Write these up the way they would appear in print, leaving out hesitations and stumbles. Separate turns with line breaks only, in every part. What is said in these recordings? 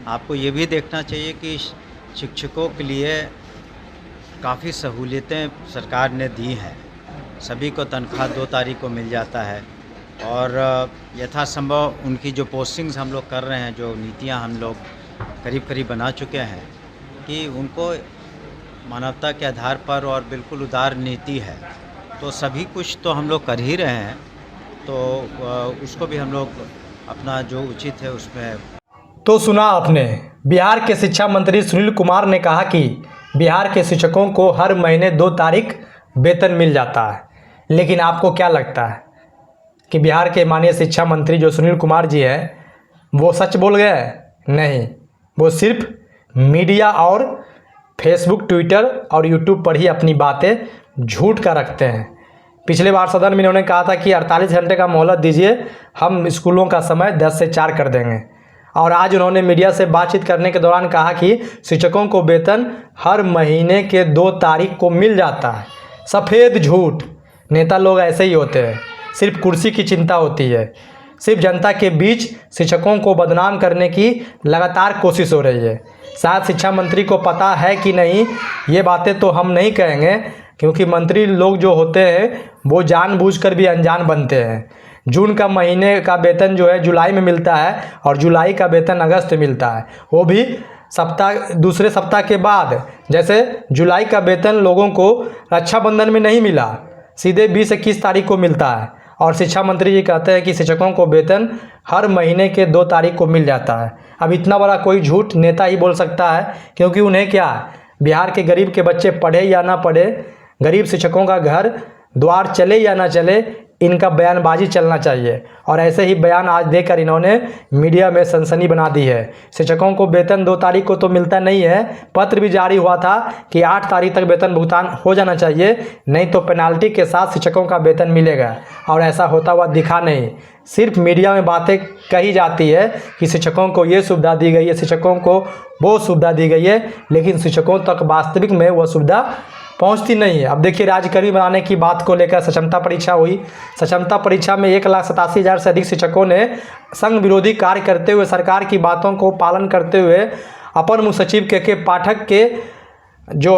आपको ये भी देखना चाहिए कि शिक्षकों के लिए काफ़ी सहूलियतें सरकार ने दी हैं। सभी को तनख्वाह 2 तारीख को मिल जाता है और यथासंभव उनकी जो पोस्टिंग्स हम लोग कर रहे हैं, जो नीतियां हम लोग करीब बना चुके हैं कि उनको मानवता के आधार पर और बिल्कुल उदार नीति है, तो सभी कुछ तो हम लोग कर ही रहे हैं। तो उसको भी हम लोग अपना जो उचित है उसमें।
तो सुना आपने, बिहार के शिक्षा मंत्री सुनील कुमार ने कहा कि बिहार के शिक्षकों को हर महीने 2 तारीख वेतन मिल जाता है। लेकिन आपको क्या लगता है कि बिहार के माननीय शिक्षा मंत्री जो सुनील कुमार जी हैं वो सच बोल गए? नहीं, वो सिर्फ मीडिया और फेसबुक, ट्विटर और यूट्यूब पर ही अपनी बातें झूठ का रखते हैं। पिछले बार सदन में इन्होंने कहा था कि 48 घंटे का मोहलत दीजिए, हम स्कूलों का समय 10 से 4 कर देंगे। और आज उन्होंने मीडिया से बातचीत करने के दौरान कहा कि शिक्षकों को वेतन हर महीने के 2 तारीख को मिल जाता है। सफ़ेद झूठ। नेता लोग ऐसे ही होते हैं, सिर्फ कुर्सी की चिंता होती है। सिर्फ जनता के बीच शिक्षकों को बदनाम करने की लगातार कोशिश हो रही है। शायद शिक्षा मंत्री को पता है कि नहीं, ये बातें तो हम नहीं कहेंगे, क्योंकि मंत्री लोग जो होते हैं वो जानबूझकर भी अनजान बनते हैं। जून का महीने का वेतन जो है जुलाई में मिलता है और जुलाई का वेतन अगस्त में मिलता है, वो भी दूसरे सप्ताह के बाद। जैसे जुलाई का वेतन लोगों को रक्षाबंधन में नहीं मिला, सीधे 20-21 तारीख को मिलता है। और शिक्षा मंत्री जी कहते हैं कि शिक्षकों को वेतन हर महीने के 2 तारीख को मिल जाता है। अब इतना बड़ा कोई झूठ नेता ही बोल सकता है, क्योंकि उन्हें क्या, बिहार के गरीब के बच्चे पढ़े या ना पढ़े, गरीब शिक्षकों का घर द्वार चले या ना चले, इनका बयानबाजी चलना चाहिए। और ऐसे ही बयान आज देकर इन्होंने मीडिया में सनसनी बना दी है। शिक्षकों को वेतन 2 तारीख को तो मिलता नहीं है, पत्र भी जारी हुआ था कि 8 तारीख तक वेतन भुगतान हो जाना चाहिए, नहीं तो पेनाल्टी के साथ शिक्षकों का वेतन मिलेगा। और ऐसा होता हुआ दिखा नहीं, सिर्फ मीडिया में बातें कही जाती है कि शिक्षकों को ये सुविधा दी गई है, शिक्षकों को वो सुविधा दी गई है, लेकिन शिक्षकों तक वास्तविक में वह सुविधा पहुंचती नहीं है। अब देखिए, राज्यकर्मी बनाने की बात को लेकर सक्षमता परीक्षा हुई। सक्षमता परीक्षा में 1,87,000 से अधिक शिक्षकों ने संघ विरोधी कार्य करते हुए, सरकार की बातों को पालन करते हुए, अपर मुख्य सचिव के पाठक के जो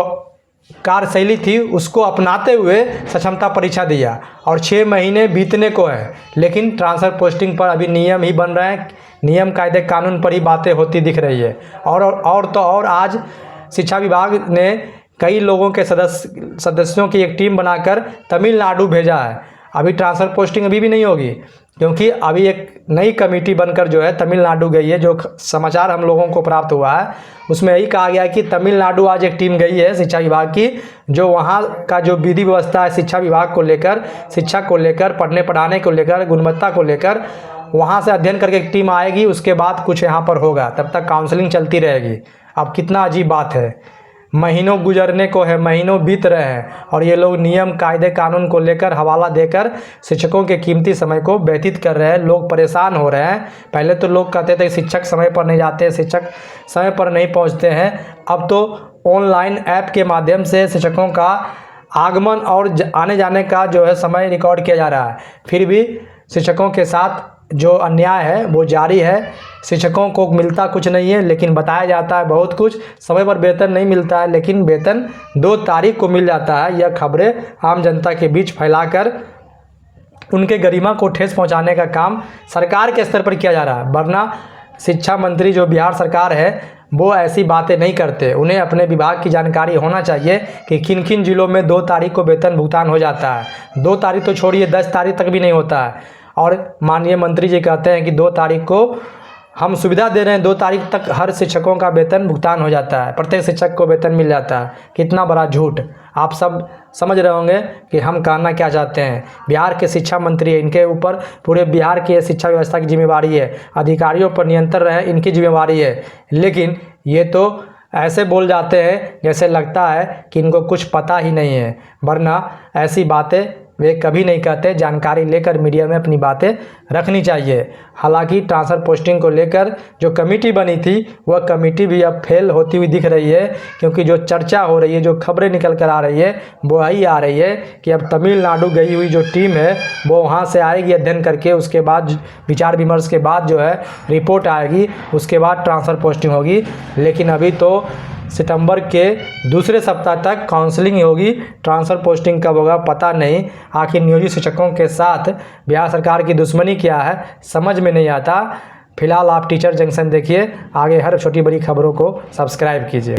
कार्यशैली थी उसको अपनाते हुए सक्षमता परीक्षा दिया। और 6 महीने बीतने को है, लेकिन ट्रांसफ़र पोस्टिंग पर अभी नियम ही बन रहे हैं, नियम कायदे कानून पर ही बातें होती दिख रही है। और आज शिक्षा विभाग ने कई लोगों के सदस्यों की एक टीम बनाकर तमिलनाडु भेजा है। अभी ट्रांसफ़र पोस्टिंग अभी भी नहीं होगी, क्योंकि अभी एक नई कमेटी बनकर जो है तमिलनाडु गई है। जो समाचार हम लोगों को प्राप्त हुआ है उसमें यही कहा गया है कि तमिलनाडु आज एक टीम गई है शिक्षा विभाग की, जो वहाँ का जो विधि व्यवस्था है शिक्षा विभाग को लेकर, शिक्षा को लेकर, पढ़ने पढ़ाने को लेकर, गुणवत्ता को लेकर, वहाँ से अध्ययन करके एक टीम आएगी। उसके बाद कुछ यहाँ पर होगा, तब तक काउंसलिंग चलती रहेगी। अब कितना अजीब बात है, महीनों गुजरने को है, महीनों बीत रहे हैं और ये लोग नियम कायदे कानून को लेकर हवाला देकर शिक्षकों के कीमती समय को व्यतीत कर रहे हैं। लोग परेशान हो रहे हैं। पहले तो लोग कहते थे शिक्षक समय पर नहीं जाते, शिक्षक समय पर नहीं पहुंचते हैं। अब तो ऑनलाइन ऐप के माध्यम से शिक्षकों का आगमन और आने जाने का जो है समय रिकॉर्ड किया जा रहा है। फिर भी शिक्षकों के साथ जो अन्याय है वो जारी है। शिक्षकों को मिलता कुछ नहीं है, लेकिन बताया जाता है बहुत कुछ। समय पर वेतन नहीं मिलता है, लेकिन वेतन 2 तारीख को मिल जाता है। यह खबरें आम जनता के बीच फैलाकर उनके गरिमा को ठेस पहुंचाने का काम सरकार के स्तर पर किया जा रहा है। वरना शिक्षा मंत्री जो बिहार सरकार है वो ऐसी बातें नहीं करते। उन्हें अपने विभाग की जानकारी होना चाहिए कि किन किन जिलों में 2 तारीख को वेतन भुगतान हो जाता है। 2 तारीख तो छोड़िए, 10 तारीख तक भी नहीं होता है। और माननीय मंत्री जी कहते हैं कि 2 तारीख को हम सुविधा दे रहे हैं, 2 तारीख तक हर शिक्षकों का वेतन भुगतान हो जाता है, प्रत्येक शिक्षक को वेतन मिल जाता है। कितना बड़ा झूठ। आप सब समझ रहे होंगे कि हम कहना क्या चाहते हैं। बिहार के शिक्षा मंत्री, इनके ऊपर पूरे बिहार की शिक्षा व्यवस्था की जिम्मेवारी है, अधिकारियों पर नियंत्रण रहे इनकी जिम्मेवारी है। लेकिन ये तो ऐसे बोल जाते हैं जैसे लगता है कि इनको कुछ पता ही नहीं है, वरना ऐसी बातें वे कभी नहीं कहते। जानकारी लेकर मीडिया में अपनी बातें रखनी चाहिए। हालांकि ट्रांसफ़र पोस्टिंग को लेकर जो कमेटी बनी थी वह कमेटी भी अब फेल होती हुई दिख रही है, क्योंकि जो चर्चा हो रही है, जो खबरें निकल कर आ रही है वो यही आ रही है कि अब तमिलनाडु गई हुई जो टीम है वो वहाँ से आएगी अध्ययन करके, उसके बाद विचार विमर्श के बाद जो है रिपोर्ट आएगी, उसके बाद ट्रांसफ़र पोस्टिंग होगी। लेकिन अभी तो सितंबर के दूसरे सप्ताह तक काउंसलिंग होगी। ट्रांसफ़र पोस्टिंग कब होगा पता नहीं। आखिर नियोजित शिक्षकों के साथ बिहार सरकार की दुश्मनी क्या है समझ में नहीं आता। फिलहाल आप टीचर जंक्शन देखिए, आगे हर छोटी बड़ी खबरों को सब्सक्राइब कीजिए।